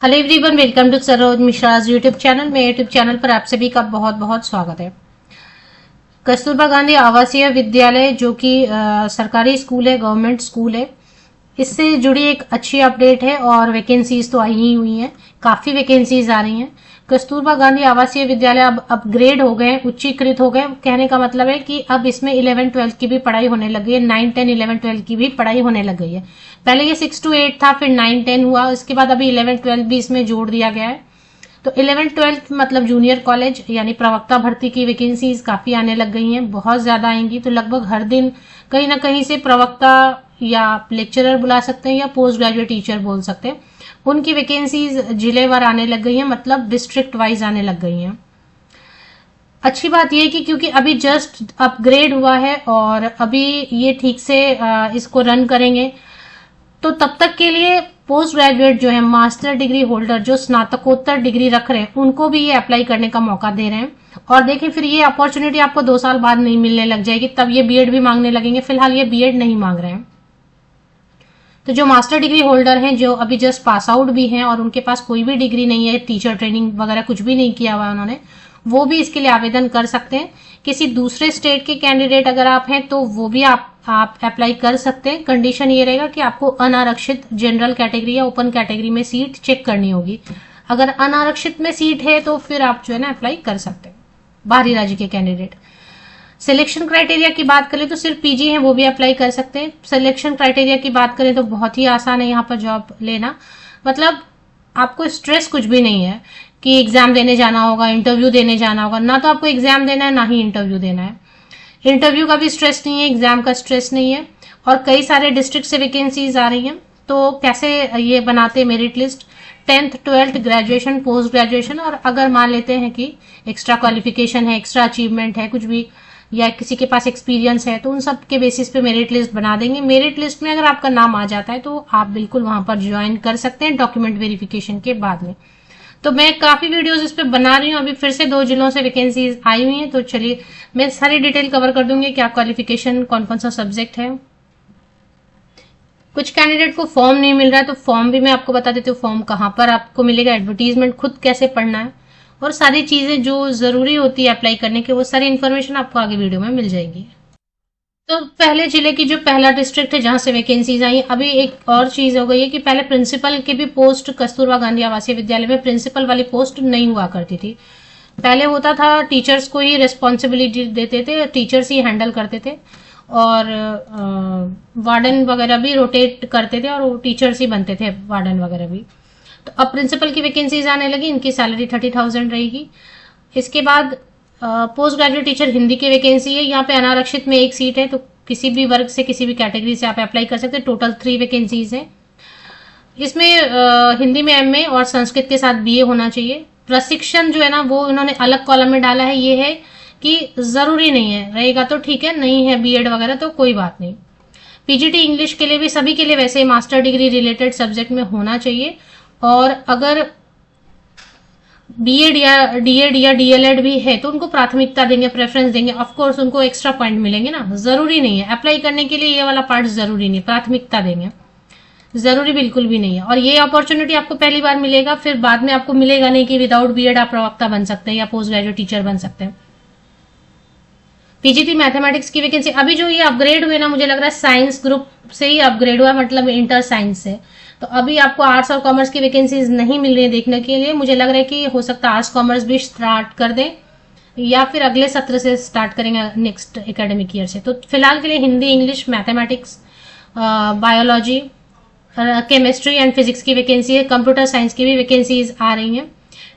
Hello everyone, welcome to Saroj Mishra's YouTube channel. मेरे YouTube channel पर आप सभी का बहुत बहुत स्वागत है। कस्तूरबा गांधी आवासीय विद्यालय जो कि सरकारी स्कूल है, गवर्नमेंट स्कूल है, इससे जुड़ी एक अच्छी अपडेट है और वैकेंसीज तो आई ही हुई हैं। काफी वैकेंसीज आ रही हैं। कस्तूरबा गांधी आवासीय विद्यालय अब अपग्रेड हो गए, उच्चीकृत हो गए। कहने का मतलब है कि अब इसमें 11-12 की भी पढ़ाई होने लग गई है, 9-10-11-12 की भी पढ़ाई होने लग गई है। पहले ये 6 to 8 था, फिर 9-10 हुआ, उसके बाद अभी 11-12 भी इसमें जोड़ दिया गया है। तो 11-12 मतलब जूनियर कॉलेज यानी प्रवक्ता भर्ती की वैकेंसीज काफी आने लग गई हैं, बहुत ज्यादा आएंगी। तो लगभग हर दिन कहीं ना कहीं से प्रवक्ता या लेक्चरर बुला सकते हैं या पोस्ट ग्रेजुएट टीचर बोल सकते हैं, उनकी वैकेंसीज जिलेवार आने लग गई हैं, मतलब डिस्ट्रिक्ट वाइज आने लग गई हैं। अच्छी बात यह कि क्योंकि अभी जस्ट अपग्रेड हुआ है और अभी ये ठीक से इसको रन करेंगे, तो तब तक के लिए पोस्ट ग्रेजुएट जो है, मास्टर डिग्री होल्डर जो स्नातकोत्तर डिग्री रख रहे हैं, उनको भी ये अप्लाई करने का मौका दे रहे हैं। और देखिए, फिर ये अपॉर्चुनिटी आपको 2 साल बाद नहीं मिलने लग जाएगी, तब ये बीएड भी मांगने लगेंगे। फिलहाल ये बीएड नहीं मांग रहे हैं। तो जो मास्टर डिग्री होल्डर हैं, जो अभी जस्ट पास आउट भी हैं और उनके पास कोई भी डिग्री नहीं है, टीचर ट्रेनिंग वगैरह कुछ भी नहीं किया हुआ है उन्होंने, वो भी इसके लिए आवेदन कर सकते हैं। किसी दूसरे स्टेट के कैंडिडेट अगर आप हैं तो वो भी आप अप्लाई कर सकते हैं। कंडीशन ये रहेगा कि आपको अनारक्षित जनरल कैटेगरी या ओपन कैटेगरी में सीट चेक करनी होगी। अगर अनारक्षित में सीट है तो फिर आप जो है ना अप्लाई कर सकते हैं, बाहरी राज्य के कैंडिडेट। सिलेक्शन क्राइटेरिया की बात करें तो सिर्फ पीजी है वो भी अप्लाई कर सकते हैं। सिलेक्शन क्राइटेरिया की बात करें तो बहुत ही आसान है यहाँ पर जॉब लेना। मतलब आपको स्ट्रेस कुछ भी नहीं है कि एग्जाम देने जाना होगा, इंटरव्यू देने जाना होगा। ना तो आपको एग्जाम देना है, ना ही इंटरव्यू देना है। इंटरव्यू का भी स्ट्रेस नहीं है, एग्जाम का स्ट्रेस नहीं है। और कई सारे डिस्ट्रिक्ट से वैकेंसीज आ रही हैं। तो कैसे ये बनाते merit list? 10th 12th graduation, post graduation, और अगर मान लेते हैं कि एक्स्ट्रा क्वालिफिकेशन है, एक्स्ट्रा अचीवमेंट है कुछ भी, या किसी के पास एक्सपीरियंस है, तो उन सब के बेसिस पे मेरिट लिस्ट बना देंगे। मेरिट लिस्ट में अगर आपका नाम आ जाता है तो आप बिल्कुल वहां पर ज्वाइन कर सकते हैं डॉक्यूमेंट वेरिफिकेशन के बाद में। तो मैं काफी वीडियोस इस पे बना रही हूँ। अभी फिर से 2 जिलों से वैकेंसीज आई हुई हैं, तो चलिए मैं सारी डिटेल कवर कर दूंगी, क्या क्वालिफिकेशन, कौन कौन सा सब्जेक्ट है। कुछ कैंडिडेट को फॉर्म नहीं मिल रहा है, तो फॉर्म भी मैं आपको बता देती हूँ, फॉर्म कहाँ पर आपको मिलेगा, एडवर्टीजमेंट खुद कैसे पढ़ना है, और सारी चीजें जो जरूरी होती है अप्लाई करने के, वो सारी इन्फॉर्मेशन आपको आगे वीडियो में मिल जाएगी। तो पहले जिले की जो पहला डिस्ट्रिक्ट है जहां से वैकेंसीज आई, अभी एक और चीज हो गई है कि पहले प्रिंसिपल की भी पोस्ट कस्तूरबा गांधी आवासीय विद्यालय में प्रिंसिपल वाली पोस्ट नहीं हुआ करती थी। पहले होता था टीचर्स को ही रिस्पॉन्सिबिलिटी देते थे, टीचर्स ही हैंडल करते थे, और वार्डन वगैरह भी रोटेट करते थे और वो टीचर्स ही बनते थे, वार्डन वगैरह भी। तो अब प्रिंसिपल की वैकेंसीज आने लगी, इनकी सैलरी 30,000 रहेगी। इसके बाद पोस्ट ग्रेजुएट टीचर हिंदी की वैकेंसी है। यहाँ पे अनारक्षित में 1 सीट है, तो किसी भी वर्ग से, किसी भी कैटेगरी से आप अप्लाई कर सकते हैं। टोटल 3 वैकेंसीज है। इसमें हिंदी में एमए और संस्कृत के साथ बीए होना चाहिए। प्रशिक्षण जो है ना, वो इन्होंने अलग कॉलम में डाला है। ये है कि जरूरी नहीं है, रहेगा तो ठीक है, नहीं है बीएड वगैरह तो कोई बात नहीं। पीजीटी इंग्लिश के लिए भी, सभी के लिए वैसे ही मास्टर डिग्री रिलेटेड सब्जेक्ट में होना चाहिए। और अगर बीएड या डीएड या डीएलएड भी है तो उनको प्राथमिकता देंगे, प्रेफरेंस देंगे। ऑफ कोर्स उनको एक्स्ट्रा पॉइंट मिलेंगे ना, जरूरी नहीं है अप्लाई करने के लिए, ये वाला पार्ट जरूरी नहीं, प्राथमिकता देंगे, जरूरी बिल्कुल भी नहीं है। और ये अपॉर्चुनिटी आपको पहली बार मिलेगा, फिर बाद में आपको मिलेगा नहीं कि विदाउट बीएड आप प्रवक्ता बन सकते हैं या पोस्ट ग्रेजुएट टीचर बन सकते हैं। पीजीटी मैथमेटिक्स की वैकेंसी अभी जो ये अपग्रेड हुए ना, मुझे लग रहा है साइंस ग्रुप से ही अपग्रेड हुआ, मतलब इंटर साइंस से। तो अभी आपको आर्ट्स और कॉमर्स की वैकेंसीज नहीं मिल रही है देखने के लिए। मुझे लग रहा है कि हो सकता है आर्ट्स कॉमर्स भी स्टार्ट कर दें, या फिर अगले सत्र से स्टार्ट करेंगे, नेक्स्ट एकेडमिक ईयर से। तो फिलहाल के लिए Hindi, English, mathematics, biology, chemistry and physics की वैकेंसी है। कंप्यूटर साइंस की भी वैकेंसीज आ रही हैं।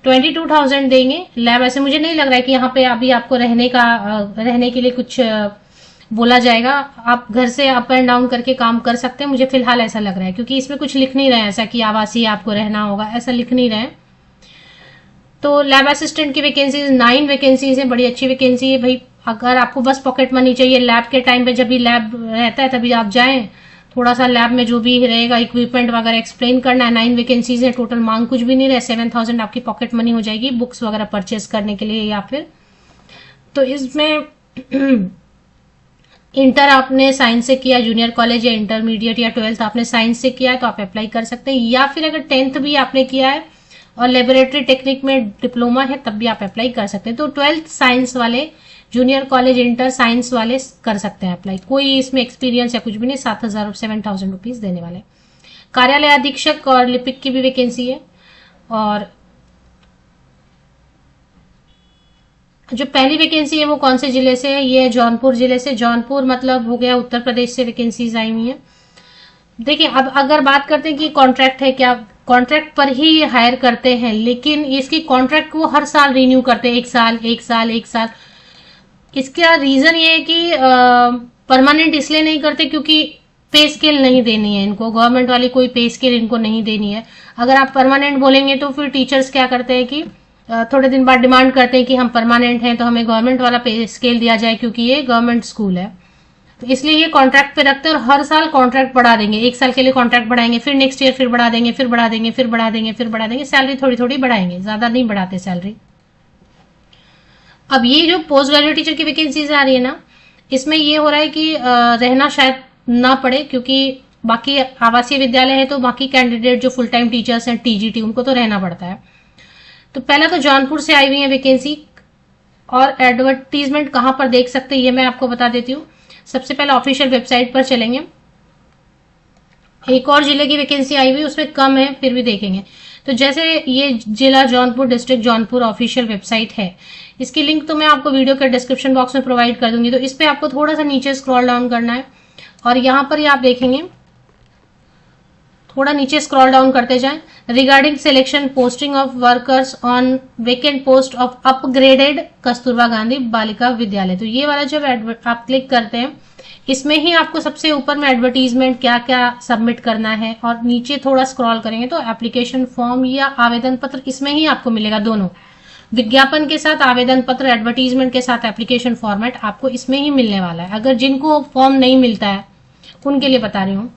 22,000 देंगे। लैब, ऐसे मुझे नहीं लग रहा है कि यहाँ पे अभी आपको रहने के लिए कुछ बोला जाएगा। आप घर से अप एंड डाउन करके काम कर सकते हैं, मुझे फिलहाल ऐसा लग रहा है, क्योंकि इसमें कुछ लिख नहीं रहे हैं ऐसा कि आवासीय आपको रहना होगा, ऐसा लिख नहीं रहे हैं। तो लैब असिस्टेंट की वैकेंसीज 9 वैकेंसीज है, बड़ी अच्छी वैकेंसी है भाई। अगर आपको बस पॉकेट मनी चाहिए लैब के टाइम पे, जब भी लैब रहता है तभी आप जाएं, थोड़ा सा लैब में जो भी रहेगा इक्विपमेंट वगैरह एक्सप्लेन करना है। 9 वैकेंसीज है, टोटल मांग कुछ भी नहीं रहे। 7,000 आपकी पॉकेट मनी हो जाएगी बुक्स वगैरह परचेस करने के लिए, या फिर तो इसमें इंटर आपने साइंस से किया, जूनियर कॉलेज या इंटरमीडिएट या 12th आपने साइंस से किया है तो आप अप्लाई कर सकते हैं। या फिर अगर 10th भी आपने किया है और लेबोरेटरी टेक्निक में डिप्लोमा है तब भी आप अप्लाई कर सकते हैं। तो 12th साइंस वाले, जूनियर कॉलेज इंटर साइंस वाले कर सकते हैं अप्लाई। कोई इसमें एक्सपीरियंस या कुछ भी नहीं, 7,000 7,000 रुपीज देने वाले। कार्यालय अधीक्षक और लिपिक की भी वैकेंसी है। और जो पहली वैकेंसी है वो कौन से जिले से है? ये है जौनपुर जिले से। जौनपुर मतलब हो गया उत्तर प्रदेश से वैकेंसीज आई हुई है। देखिए, अब अगर बात करते हैं कि कॉन्ट्रैक्ट है क्या, कॉन्ट्रैक्ट पर ही हायर करते हैं, लेकिन इसकी कॉन्ट्रैक्ट को हर साल रिन्यू करते हैं, 1 साल। इसका रीजन ये है कि परमानेंट इसलिए नहीं करते क्योंकि पे स्केल नहीं देनी है इनको, गवर्नमेंट वाली कोई पे स्केल इनको नहीं देनी है। अगर आप परमानेंट बोलेंगे तो फिर टीचर्स क्या करते हैं कि थोड़े दिन बाद डिमांड करते हैं कि हम परमानेंट हैं तो हमें गवर्नमेंट वाला पे स्केल दिया जाए क्योंकि ये गवर्नमेंट स्कूल है। तो इसलिए ये कॉन्ट्रैक्ट पे रखते हैं और हर साल कॉन्ट्रैक्ट बढ़ा देंगे। 1 साल के लिए कॉन्ट्रैक्ट बढ़ाएंगे, फिर नेक्स्ट ईयर फिर बढ़ा देंगे, फिर बढ़ा देंगे, फिर बढ़ा देंगे, फिर बढ़ा देंगे। सैलरी थोड़ी थोड़ी बढ़ाएंगे, ज्यादा नहीं बढ़ाते सैलरी। अब ये जो पोस्ट ग्रेजुएट टीचर की वैकेंसीज आ रही है ना, इसमें ये हो रहा है कि रहना शायद ना पड़े क्योंकि बाकी आवासीय विद्यालय है तो बाकी कैंडिडेट जो फुल टाइम टीचर्स हैं टीजीटी, उनको तो रहना पड़ता है। तो पहला तो जौनपुर से आई हुई है वैकेंसी। और एडवर्टीजमेंट कहां पर देख सकते हैं ये मैं आपको बता देती हूँ। सबसे पहले ऑफिशियल वेबसाइट पर चलेंगे। एक और जिले की वैकेंसी आई हुई, उसमें कम है फिर भी देखेंगे। तो जैसे ये जिला Jaunpur, district Jaunpur official website है, इसकी लिंक तो मैं आपको वीडियो के डिस्क्रिप्शन बॉक्स में प्रोवाइड कर दूंगी। तो इस पे आपको थोड़ा सा नीचे स्क्रॉल डाउन करना है और यहां पर ही आप देखेंगे, थोड़ा नीचे स्क्रॉल डाउन करते जाएं। Regarding selection posting of workers on vacant post of upgraded Kasturba Gandhi Balika Vidyalaya. तो ये वाला जब आप क्लिक करते हैं, इसमें ही आपको सबसे ऊपर में एडवर्टीजमेंट क्या क्या सबमिट करना है, और नीचे थोड़ा स्क्रॉल करेंगे तो एप्लीकेशन फॉर्म या आवेदन पत्र इसमें ही आपको मिलेगा। दोनों विज्ञापन के साथ आवेदन पत्र, एडवर्टीजमेंट के साथ एप्लीकेशन फॉर्मेट आपको इसमें ही मिलने वाला है। अगर जिनको फॉर्म नहीं मिलता है उनके लिए बता रही हूँ।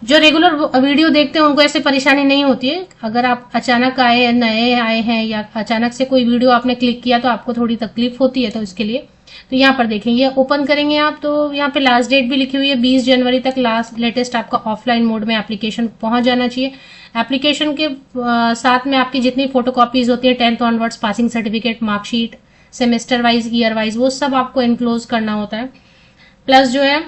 जो रेगुलर वीडियो देखते हैं उनको ऐसे परेशानी नहीं होती है। अगर आप अचानक आए, नए आए हैं या अचानक से कोई वीडियो आपने क्लिक किया तो आपको थोड़ी तकलीफ होती है, तो इसके लिए तो यहाँ पर देखेंगे, ओपन करेंगे आप तो यहाँ पे लास्ट डेट भी लिखी हुई है, 20 जनवरी तक लास्ट लेटेस्ट आपका ऑफलाइन मोड में एप्लीकेशन पहुंच जाना चाहिए। एप्लीकेशन के साथ में आपकी जितनी फोटोकॉपीज होती है 10th onwards, passing certificate, marksheet, semester wise, year wise, वो सब आपको इनक्लोज करना होता है। प्लस जो है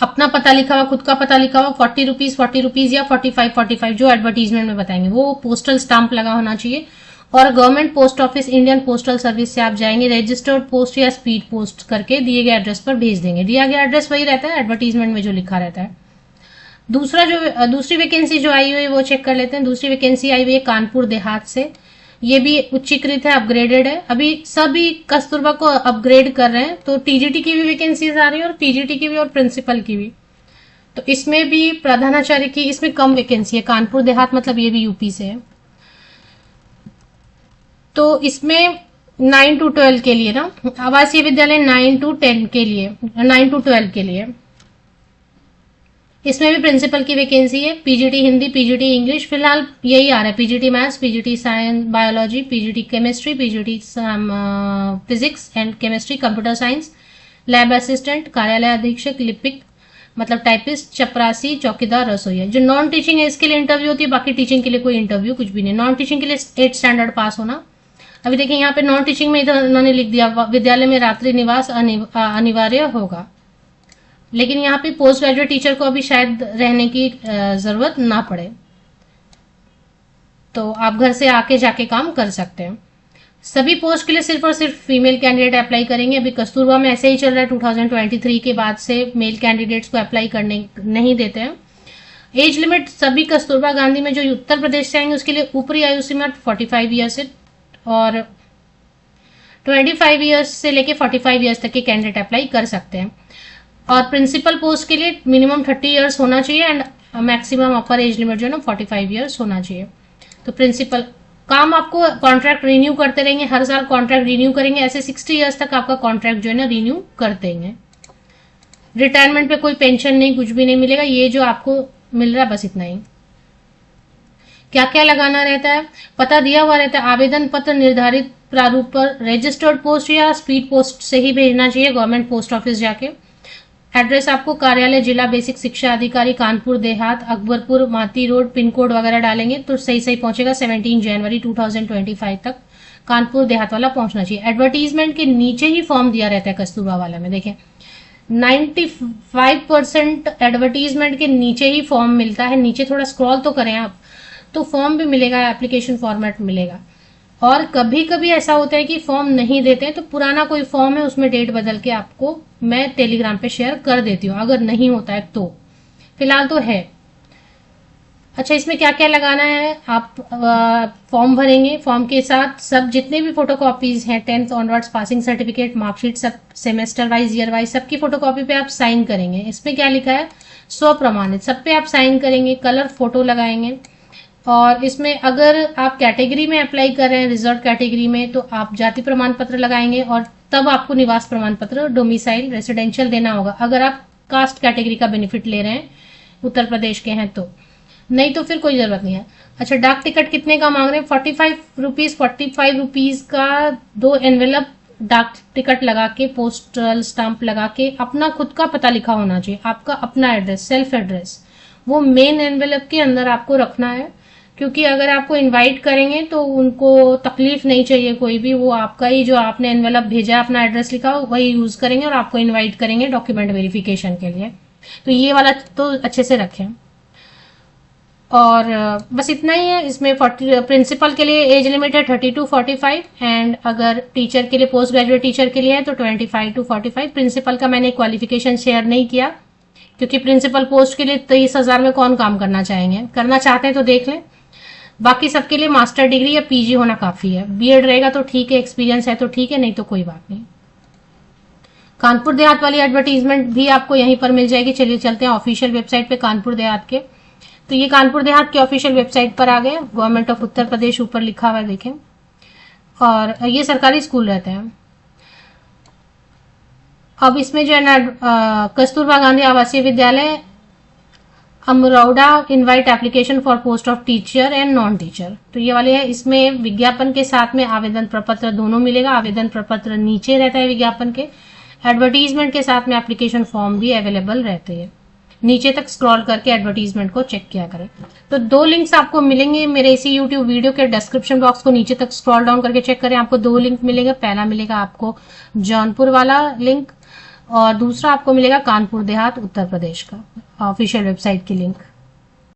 अपना पता लिखा हुआ, खुद का पता लिखा हुआ, 40 रुपीज या 45 जो एडवर्टीजमेंट में बताएंगे, वो पोस्टल स्टाम्प लगा होना चाहिए। और government post office, Indian postal service से आप जाएंगे, रजिस्टर्ड पोस्ट या स्पीड पोस्ट करके दिए गए एड्रेस पर भेज देंगे। दिया गया एड्रेस वही रहता है एडवर्टीजमेंट में जो लिखा रहता है। दूसरी वैकेंसी जो आई हुई है वो चेक कर लेते हैं। दूसरी वैकेंसी आई हुई है कानपुर देहात से। ये भी उच्चीकृत है, अपग्रेडेड है। अभी सभी कस्तूरबा को अपग्रेड कर रहे हैं, तो टीजीटी की भी वैकेंसीज आ रही है और पीजीटी की भी और प्रिंसिपल की भी। तो इसमें भी प्रधानाचार्य की इसमें कम वैकेंसी है। कानपुर देहात मतलब ये भी यूपी से है। तो इसमें 9 to 12 के लिए ना, आवासीय विद्यालय 9 to 10 के लिए, 9 to 12 के लिए इसमें भी प्रिंसिपल की वैकेंसी है। पीजीटी हिंदी, पीजीटी इंग्लिश, फिलहाल यही आ रहा है। PGT maths, PGT science biology, PGT chemistry, PGT physics and chemistry, computer science, lab assistant, कार्यालय अधीक्षक, लिपिक मतलब टाइपिस्ट, चपरासी, चौकीदार, रसोईया। जो नॉन टीचिंग है इसके लिए इंटरव्यू होती है, बाकी टीचिंग के लिए कोई इंटरव्यू कुछ भी नहीं। नॉन टीचिंग के लिए 8th स्टैंडर्ड पास होना। अभी देखिए यहाँ पे नॉन टीचिंग में इन्होंने लिख दिया विद्यालय में रात्रि निवास अनिवार्य होगा, लेकिन यहाँ पे पोस्ट ग्रेजुएट टीचर को अभी शायद रहने की जरूरत ना पड़े, तो आप घर से आके जाके काम कर सकते हैं। सभी पोस्ट के लिए सिर्फ और सिर्फ फीमेल कैंडिडेट अप्लाई करेंगे। अभी कस्तूरबा में ऐसे ही चल रहा है, 2023 के बाद से मेल कैंडिडेट्स को अप्लाई करने नहीं देते हैं। एज लिमिट सभी कस्तूरबा गांधी में जो उत्तर प्रदेश से आएंगे उसके लिए ऊपरी आयु सीमा 45 ईयर्स है और 25 ईयर्स से लेके 45 ईयर्स तक के कैंडिडेट अप्लाई कर सकते हैं। और प्रिंसिपल पोस्ट के लिए मिनिमम 30 ईयर्स होना चाहिए and maximum upper age limit जो है ना 45 ईयर्स होना चाहिए। तो प्रिंसिपल काम आपको कॉन्ट्रैक्ट रिन्यू करते रहेंगे, हर साल कॉन्ट्रैक्ट रिन्यू करेंगे, ऐसे 60 ईयर्स तक आपका कॉन्ट्रैक्ट जो है ना रिन्यू कर देंगे। रिटायरमेंट पे कोई पेंशन नहीं, कुछ भी नहीं मिलेगा, ये जो आपको मिल रहा है बस इतना ही। क्या क्या लगाना रहता है, पता दिया हुआ रहता है। आवेदन पत्र निर्धारित प्रारूप पर रजिस्टर्ड पोस्ट या स्पीड पोस्ट से ही भेजना चाहिए, गवर्नमेंट पोस्ट ऑफिस जाके। एड्रेस आपको कार्यालय जिला बेसिक शिक्षा अधिकारी कानपुर देहात अकबरपुर माती रोड पिन कोड वगैरह डालेंगे तो सही सही पहुंचेगा। 17 जनवरी 2025 तक कानपुर देहात वाला पहुंचना चाहिए। एडवर्टीजमेंट के नीचे ही फॉर्म दिया रहता है कस्तूरबा वाला में, देखें 95% एडवर्टीजमेंट के नीचे ही फॉर्म मिलता है। नीचे थोड़ा स्क्रॉल तो करें आप तो फॉर्म भी मिलेगा, एप्लीकेशन फॉर्मेट मिलेगा। और कभी कभी ऐसा होता है कि फॉर्म नहीं देते हैं तो पुराना कोई फॉर्म है उसमें डेट बदल के आपको मैं टेलीग्राम पे शेयर कर देती हूँ, अगर नहीं होता है तो। फिलहाल तो है। अच्छा, इसमें क्या क्या लगाना है, आप फॉर्म भरेंगे, फॉर्म के साथ सब जितने भी फोटोकॉपीज हैं 10th onwards passing certificate marksheet सब सेमेस्टर वाइज ईयर वाइज सबकी फोटोकॉपी पे आप साइन करेंगे। इसमें क्या लिखा है, स्व प्रमाणित, सब पे आप साइन करेंगे, कलर फोटो लगाएंगे। और इसमें अगर आप कैटेगरी में अप्लाई कर रहे हैं रिजर्व कैटेगरी में तो आप जाति प्रमाण पत्र लगाएंगे और तब आपको निवास प्रमाण पत्र डोमिसाइल रेसिडेंशियल देना होगा अगर आप कास्ट कैटेगरी का बेनिफिट ले रहे हैं उत्तर प्रदेश के हैं तो, नहीं तो फिर कोई जरूरत नहीं है। अच्छा, डाक टिकट कितने का मांग रहे हैं, 45 रुपीज का 2 एनवेलप डाक टिकट लगा के पोस्टल स्टाम्प लगा के अपना खुद का पता लिखा होना चाहिए, आपका अपना एड्रेस सेल्फ एड्रेस, वो मेन एनवेलप के अंदर आपको रखना है। क्योंकि अगर आपको इनवाइट करेंगे तो उनको तकलीफ नहीं चाहिए कोई भी, वो आपका ही जो आपने एनवेलप भेजा अपना एड्रेस लिखा वही यूज करेंगे और आपको इनवाइट करेंगे डॉक्यूमेंट वेरिफिकेशन के लिए। तो ये वाला तो अच्छे से रखें। और बस इतना ही है। इसमें प्रिंसिपल के लिए एज लिमिट है 30 to 45 एंड अगर टीचर के लिए पोस्ट ग्रेजुएट टीचर के लिए है तो 25 to 45। प्रिंसिपल का मैंने क्वालिफिकेशन शेयर नहीं किया क्योंकि प्रिंसिपल पोस्ट के लिए 23,000 में कौन काम करना चाहेंगे, करना चाहते हैं तो देख लें। बाकी सबके लिए मास्टर डिग्री या पीजी होना काफी है, बीएड रहेगा तो ठीक है, एक्सपीरियंस है तो ठीक है, नहीं तो कोई बात नहीं। कानपुर देहात वाली एडवर्टीजमेंट भी आपको यहीं पर मिल जाएगी। चलिए चलते हैं ऑफिशियल वेबसाइट पे कानपुर देहात के। तो ये कानपुर देहात की ऑफिशियल वेबसाइट पर आ गए, गवर्नमेंट ऑफ उत्तर प्रदेश ऊपर लिखा हुआ है देखें, और ये सरकारी स्कूल रहते हैं। अब इसमें जो है ना कस्तूरबा गांधी आवासीय विद्यालय Amrauda invite application for post of teacher and non teacher, तो ये वाले है। इसमें विज्ञापन के साथ में आवेदन प्रपत्र दोनों मिलेगा। आवेदन प्रपत्र नीचे रहता है विज्ञापन के, एडवर्टीजमेंट के साथ में एप्लीकेशन फॉर्म भी अवेलेबल रहते हैं। नीचे तक स्क्रॉल करके एडवर्टीजमेंट को चेक किया करें। तो 2 लिंक्स आपको मिलेंगे मेरे इसी यूट्यूब वीडियो के डिस्क्रिप्शन बॉक्स को नीचे तक स्क्रॉल डाउन करके चेक करें, आपको 2 लिंक मिलेंगे। पहला मिलेगा आपको जौनपुर वाला लिंक और दूसरा आपको मिलेगा कानपुर देहात उत्तर प्रदेश का ऑफिशियल वेबसाइट की लिंक।